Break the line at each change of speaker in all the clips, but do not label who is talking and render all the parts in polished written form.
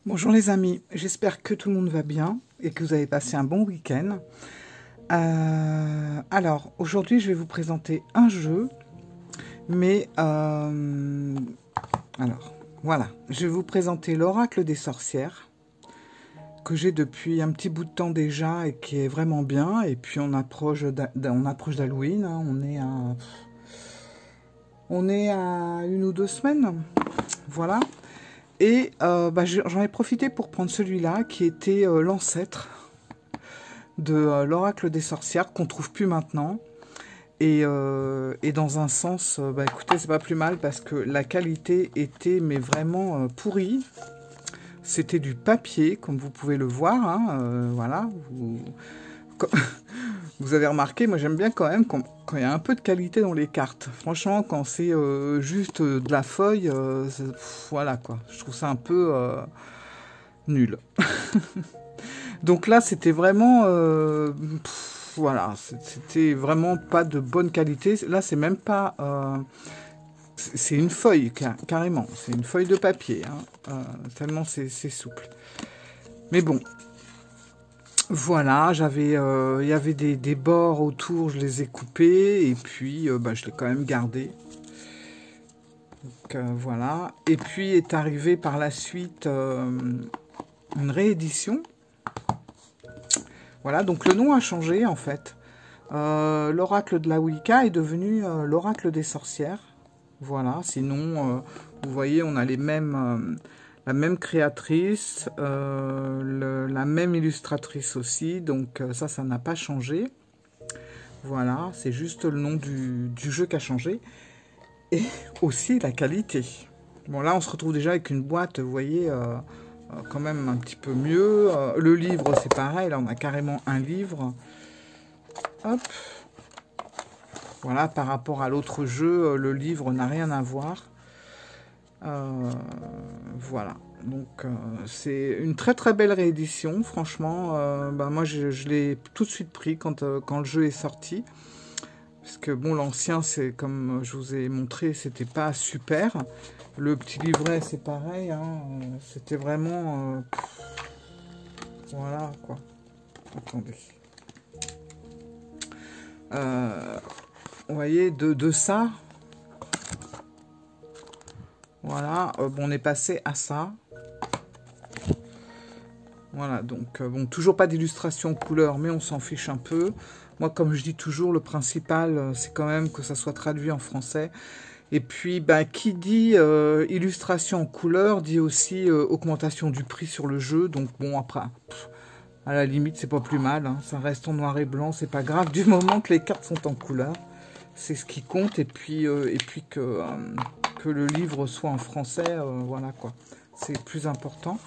Bonjour les amis, j'espère que tout le monde va bien et que vous avez passé un bon week-end. Alors, aujourd'hui, je vais vous présenter un jeu, mais alors, voilà, je vais vous présenter l'Oracle des sorcières, que j'ai depuis un petit bout de temps déjà et qui est vraiment bien. Et puis, on approche d'Halloween, hein, on est à 1 ou 2 semaines, voilà. Et j'en ai profité pour prendre celui-là qui était l'ancêtre de l'oracle des sorcières qu'on trouve plus maintenant. Et dans un sens, écoutez, c'est pas plus mal parce que la qualité était mais vraiment pourrie. C'était du papier, comme vous pouvez le voir, hein, voilà. Vous avez remarqué, moi j'aime bien quand même quand il y a un peu de qualité dans les cartes. Franchement, quand c'est juste de la feuille, voilà quoi. Je trouve ça un peu nul. Donc là, c'était vraiment, voilà, c'était vraiment pas de bonne qualité. Là, c'est même pas, c'est une feuille carrément. C'est une feuille de papier, hein, tellement c'est souple. Mais bon. Voilà, il y avait des bords autour, je les ai coupés et puis je l'ai quand même gardé. Donc voilà. Et puis est arrivé par la suite une réédition. Voilà, donc le nom a changé en fait. L'oracle de la Wicca est devenu l'oracle des sorcières. Voilà, sinon, vous voyez, on a les mêmes... la même créatrice, la même illustratrice aussi, donc ça n'a pas changé. Voilà, c'est juste le nom du jeu qui a changé. Et aussi la qualité. Bon, là, on se retrouve déjà avec une boîte, vous voyez, quand même un petit peu mieux. Le livre, c'est pareil, là, on a carrément un livre. Hop. Voilà, par rapport à l'autre jeu, le livre n'a rien à voir. Voilà, donc c'est une très très belle réédition, franchement. Moi je l'ai tout de suite pris quand le jeu est sorti, parce que bon, l'ancien, c'est comme je vous ai montré, c'était pas super. Le petit livret, c'est pareil, hein, c'était vraiment voilà quoi. Attendez, vous voyez, de ça, voilà, on est passé à ça. Voilà, donc bon, toujours pas d'illustration couleur, mais on s'en fiche un peu. Moi, comme je dis toujours, le principal, c'est quand même que ça soit traduit en français. Et puis, qui dit illustration en couleur, dit aussi augmentation du prix sur le jeu. Donc bon, après, à la limite, c'est pas plus mal, hein. Ça reste en noir et blanc, c'est pas grave, du moment que les cartes sont en couleur. C'est ce qui compte, et puis que le livre soit en français, voilà quoi. C'est plus important.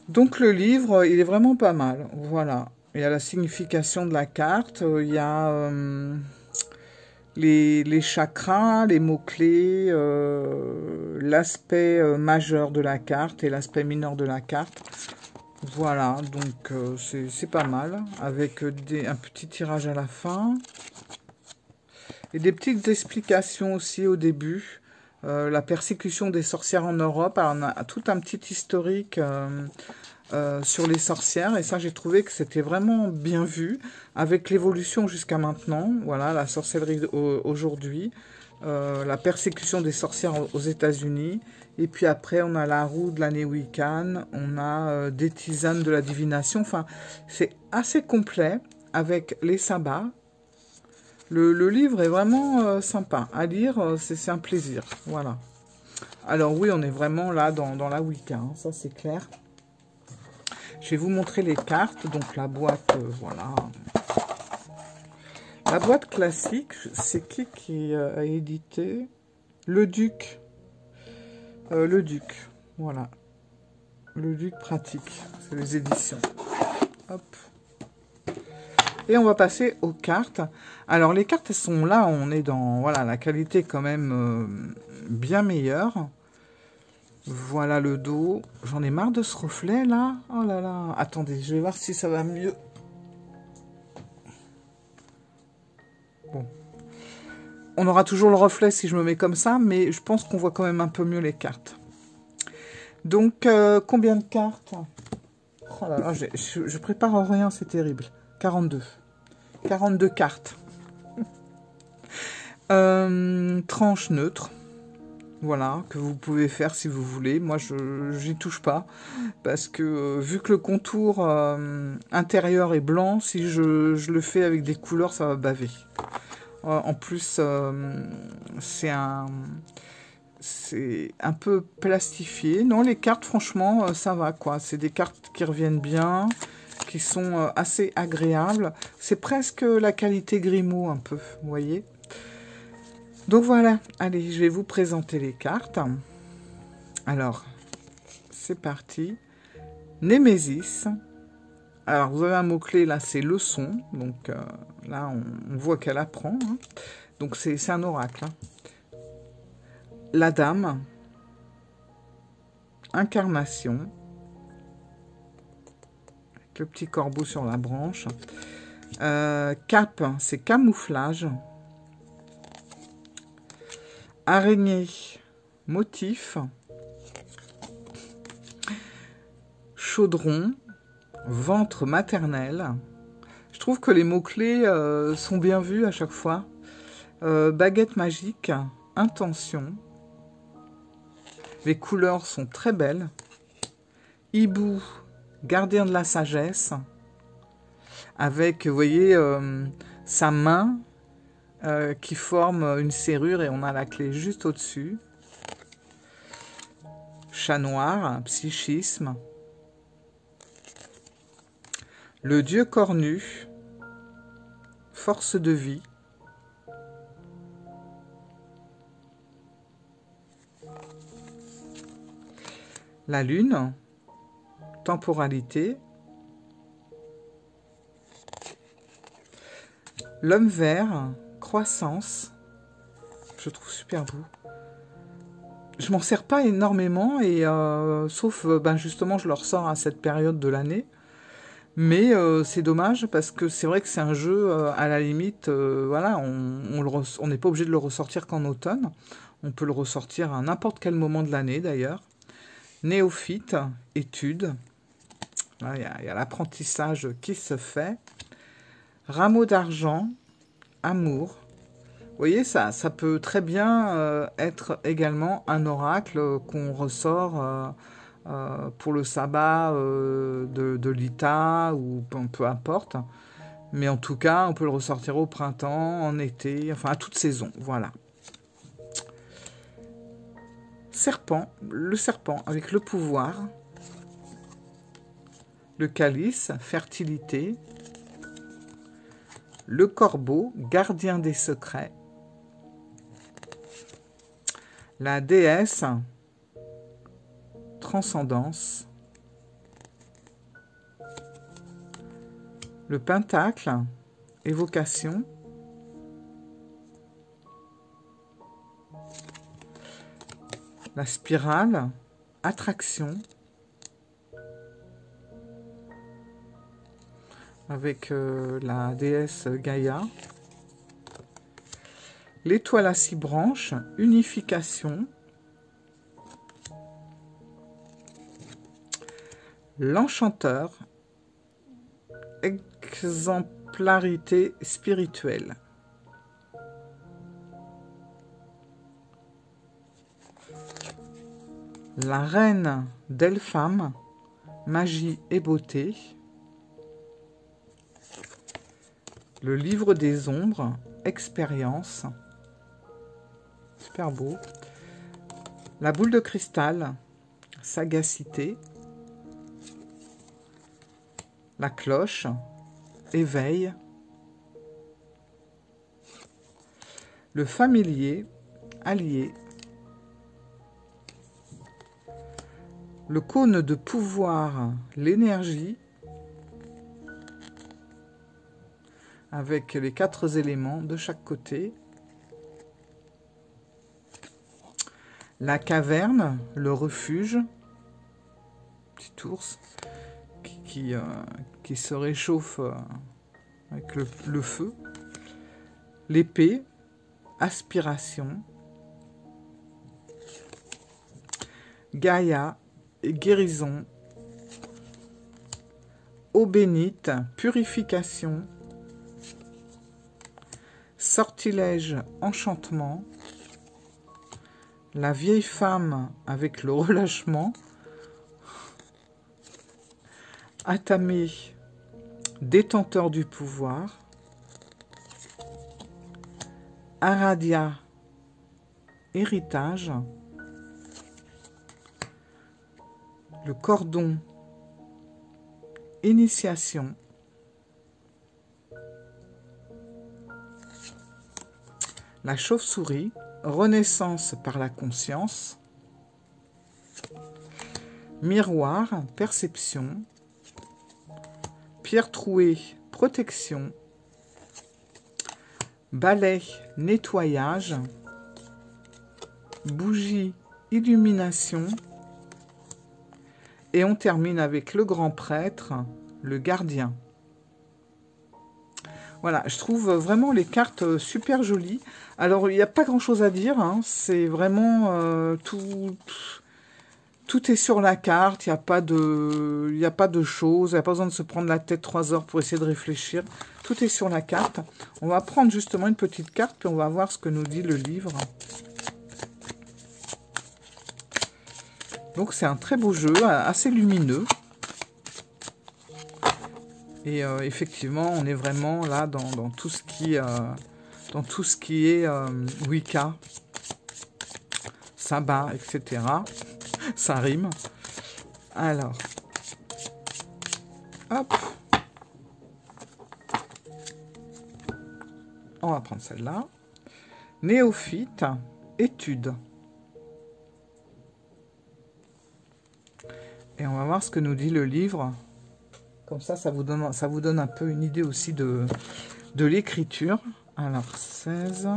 Donc le livre, il est vraiment pas mal, voilà. Il y a la signification de la carte, il y a les chakras, les mots-clés, l'aspect majeur de la carte et l'aspect mineur de la carte. Voilà, donc c'est pas mal, avec un petit tirage à la fin. Et des petites explications aussi au début. La persécution des sorcières en Europe. Alors on a tout un petit historique sur les sorcières. Et ça, j'ai trouvé que c'était vraiment bien vu. Avec l'évolution jusqu'à maintenant. Voilà, la sorcellerie aujourd'hui. La persécution des sorcières aux États-Unis. Et puis après, on a la roue de l'année Wiccan. On a des tisanes de la divination. Enfin, c'est assez complet avec les sabbats. Le livre est vraiment sympa à lire, c'est un plaisir, voilà. Alors oui, on est vraiment là dans la Wicca, hein, ça c'est clair. Je vais vous montrer les cartes, donc la boîte, voilà. La boîte classique, c'est qui a édité? Le Duc. Le Duc, voilà. Le Duc pratique, c'est les éditions. Hop. Et on va passer aux cartes. Alors, les cartes, elles sont là. On est dans... Voilà, la qualité est quand même bien meilleure. Voilà le dos. J'en ai marre de ce reflet, là. Oh là là. Attendez, je vais voir si ça va mieux. Bon. On aura toujours le reflet si je me mets comme ça, mais je pense qu'on voit quand même un peu mieux les cartes. Donc, combien de cartes? Oh là là, je prépare rien, c'est terrible. 42. 42 cartes. Tranche neutre. Voilà, que vous pouvez faire si vous voulez. Moi, j'y touche pas. Parce que, vu que le contour intérieur est blanc, si je le fais avec des couleurs, ça va baver. En plus, c'est un peu plastifié. Non, les cartes, franchement, ça va, quoi. C'est des cartes qui reviennent bien, qui sont assez agréables. C'est presque la qualité Grimaud, un peu, vous voyez. Donc voilà, allez, je vais vous présenter les cartes. Alors, c'est parti. Némésis. Alors, vous avez un mot-clé, là, c'est leçon. Donc, là, on voit qu'elle apprend. Hein. Donc, c'est un oracle. Hein. La dame. Incarnation. Avec le petit corbeau sur la branche. Cap, c'est camouflage. Araignée, motif. Chaudron, ventre maternel. Je trouve que les mots-clés sont bien vus à chaque fois. Baguette magique, intention. Les couleurs sont très belles. Hibou, gardien de la sagesse. Avec, vous voyez, sa main qui forme une serrure et on a la clé juste au-dessus. Chat noir, psychisme. Le dieu cornu, force de vie. La lune, temporalité. L'homme vert, croissance. Je trouve super beau. Je m'en sers pas énormément, et sauf ben justement je le ressors à cette période de l'année. Mais c'est dommage parce que c'est vrai que c'est un jeu, à la limite, voilà, on n'est pas obligé de le ressortir qu'en automne. On peut le ressortir à n'importe quel moment de l'année d'ailleurs. Néophyte, étude. Il y a l'apprentissage qui se fait. Rameau d'argent, amour. Vous voyez, ça peut très bien être également un oracle qu'on ressort pour le sabbat de l'Ita, ou peu importe. Mais en tout cas, on peut le ressortir au printemps, en été, enfin à toute saison, voilà. Serpent, le serpent avec le pouvoir. Le calice, fertilité. Le corbeau, gardien des secrets. La déesse, transcendance. Le pentacle, évocation. La spirale, attraction. Avec la déesse Gaïa. L'étoile à 6 branches, unification. L'enchanteur, exemplarité spirituelle. La reine d'Elpham, magie et beauté. Le livre des ombres, expérience. Super beau. La boule de cristal, sagacité. La cloche, éveil. Le familier, allié. Le cône de pouvoir, l'énergie. Avec les 4 éléments de chaque côté. La caverne, le refuge. Petit ours qui se réchauffe avec le feu. L'épée, aspiration. Gaïa, et guérison. Eau bénite, purification. Sortilège, enchantement. La vieille femme avec le relâchement. Atamé, détenteur du pouvoir. Aradia, héritage. Le cordon, initiation. La chauve-souris, renaissance par la conscience. Miroir, perception. Pierre trouée, protection. Balai, nettoyage. Bougie, illumination. Et on termine avec le grand prêtre, le gardien. Voilà, je trouve vraiment les cartes super jolies. Alors, il n'y a pas grand-chose à dire, hein. C'est vraiment tout est sur la carte. Il n'y a pas de choses. Il n'y a pas besoin de se prendre la tête 3 heures pour essayer de réfléchir. Tout est sur la carte. On va prendre justement une petite carte, puis on va voir ce que nous dit le livre. Donc, c'est un très beau jeu, assez lumineux. Et effectivement, on est vraiment là dans tout ce qui est Wicca, sabbat, etc. Ça rime. Alors, hop. On va prendre celle-là. Néophyte, étude. Et on va voir ce que nous dit le livre. Comme ça, ça vous donne un peu une idée aussi de l'écriture. Alors, 16.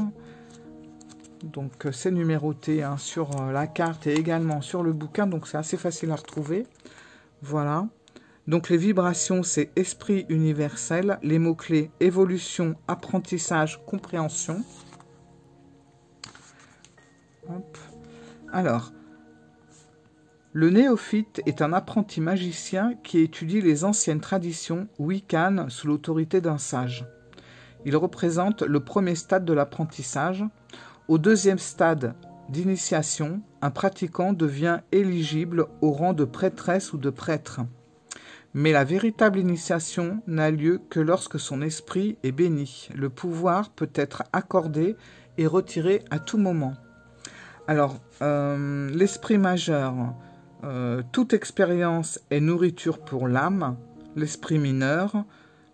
Donc, c'est numéroté hein, sur la carte et également sur le bouquin. Donc, c'est assez facile à retrouver. Voilà. Donc, les vibrations, c'est esprit universel. Les mots-clés, évolution, apprentissage, compréhension. Hop. Alors, le néophyte est un apprenti magicien qui étudie les anciennes traditions wiccanes sous l'autorité d'un sage. Il représente le premier stade de l'apprentissage. Au deuxième stade d'initiation, un pratiquant devient éligible au rang de prêtresse ou de prêtre. Mais la véritable initiation n'a lieu que lorsque son esprit est béni. Le pouvoir peut être accordé et retiré à tout moment. Alors, l'esprit majeur, toute expérience est nourriture pour l'âme. L'esprit mineur,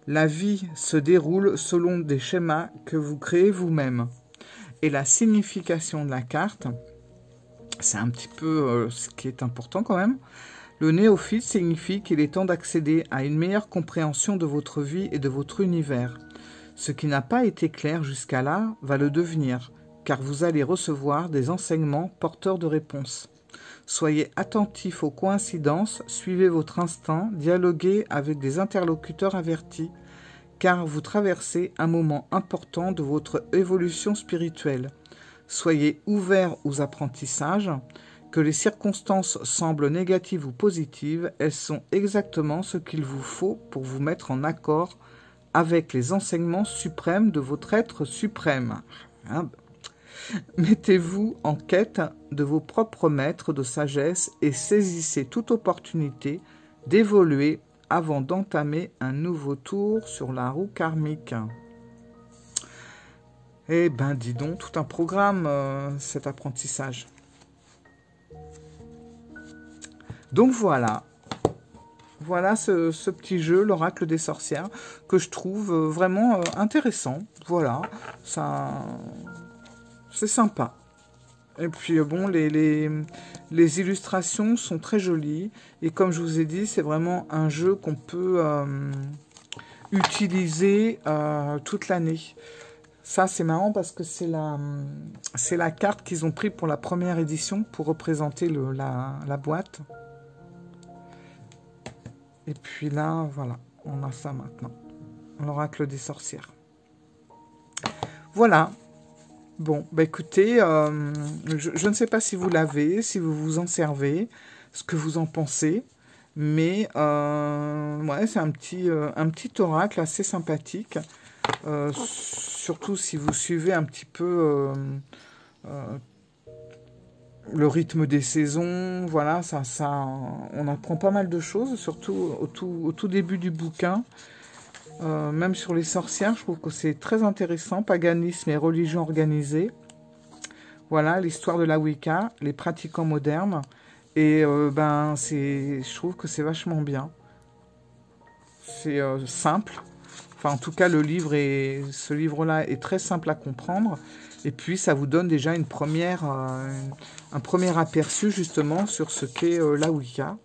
la vie se déroule selon des schémas que vous créez vous-même. Et la signification de la carte, c'est un petit peu ce qui est important quand même. Le néophyte signifie qu'il est temps d'accéder à une meilleure compréhension de votre vie et de votre univers. Ce qui n'a pas été clair jusqu'à là va le devenir, car vous allez recevoir des enseignements porteurs de réponses. Soyez attentifs aux coïncidences, suivez votre instinct, dialoguez avec des interlocuteurs avertis, car vous traversez un moment important de votre évolution spirituelle. Soyez ouverts aux apprentissages. Que les circonstances semblent négatives ou positives, elles sont exactement ce qu'il vous faut pour vous mettre en accord avec les enseignements suprêmes de votre être suprême. Mettez-vous en quête de vos propres maîtres de sagesse et saisissez toute opportunité d'évoluer avant d'entamer un nouveau tour sur la roue karmique. Eh ben, dis donc, tout un programme, cet apprentissage. Donc voilà. Voilà ce petit jeu, l'oracle des sorcières, que je trouve vraiment intéressant. Voilà, ça, c'est sympa. Et puis bon, les illustrations sont très jolies. Et comme je vous ai dit, c'est vraiment un jeu qu'on peut utiliser toute l'année. Ça, c'est marrant parce que c'est la carte qu'ils ont pris pour la première édition pour représenter la boîte. Et puis là, voilà, on a ça maintenant. L'oracle des sorcières. Voilà. Bon, bah écoutez, je ne sais pas si vous l'avez, si vous vous en servez. ce que vous en pensez. Mais ouais, c'est un petit oracle assez sympathique. Surtout si vous suivez un petit peu le rythme des saisons. Voilà, on apprend pas mal de choses, surtout au tout début du bouquin. Même sur les sorcières, je trouve que c'est très intéressant. Paganisme et religion organisée. Voilà, l'histoire de la Wicca, les pratiquants modernes. Et je trouve que c'est vachement bien. C'est simple. Enfin, en tout cas, ce livre-là est très simple à comprendre. Et puis, ça vous donne déjà un premier aperçu, justement, sur ce qu'est la Wicca,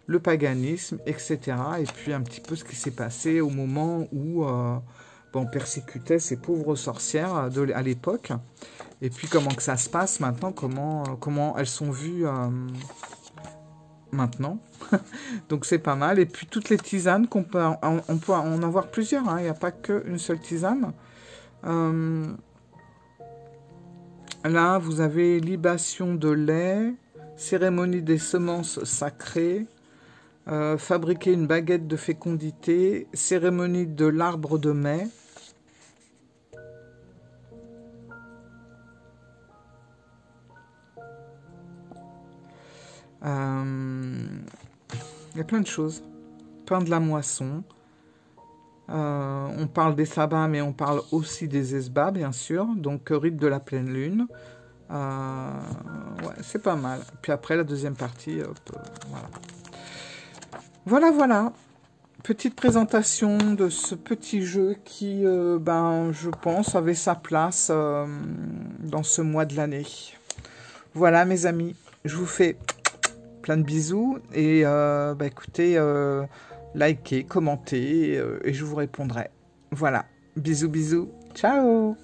le paganisme, etc. Et puis, un petit peu ce qui s'est passé au moment où on persécutait ces pauvres sorcières à l'époque. Et puis, comment que ça se passe maintenant, comment elles sont vues maintenant. Donc, c'est pas mal. Et puis, toutes les tisanes, on peut en avoir plusieurs. Hein. Il n'y a pas qu'une seule tisane. Là, vous avez libation de lait, cérémonie des semences sacrées, fabriquer une baguette de fécondité, cérémonie de l'arbre de mai. Il y a plein de choses. Pain de la moisson. On parle des sabbats, mais on parle aussi des esbats, bien sûr. Donc, rite de la pleine lune. Ouais, c'est pas mal. Puis après, la deuxième partie, voilà. Voilà. Petite présentation de ce petit jeu qui, je pense, avait sa place dans ce mois de l'année. Voilà, mes amis. Je vous fais plein de bisous. Et, écoutez, likez, commentez, et je vous répondrai. Voilà. Bisous, bisous. Ciao!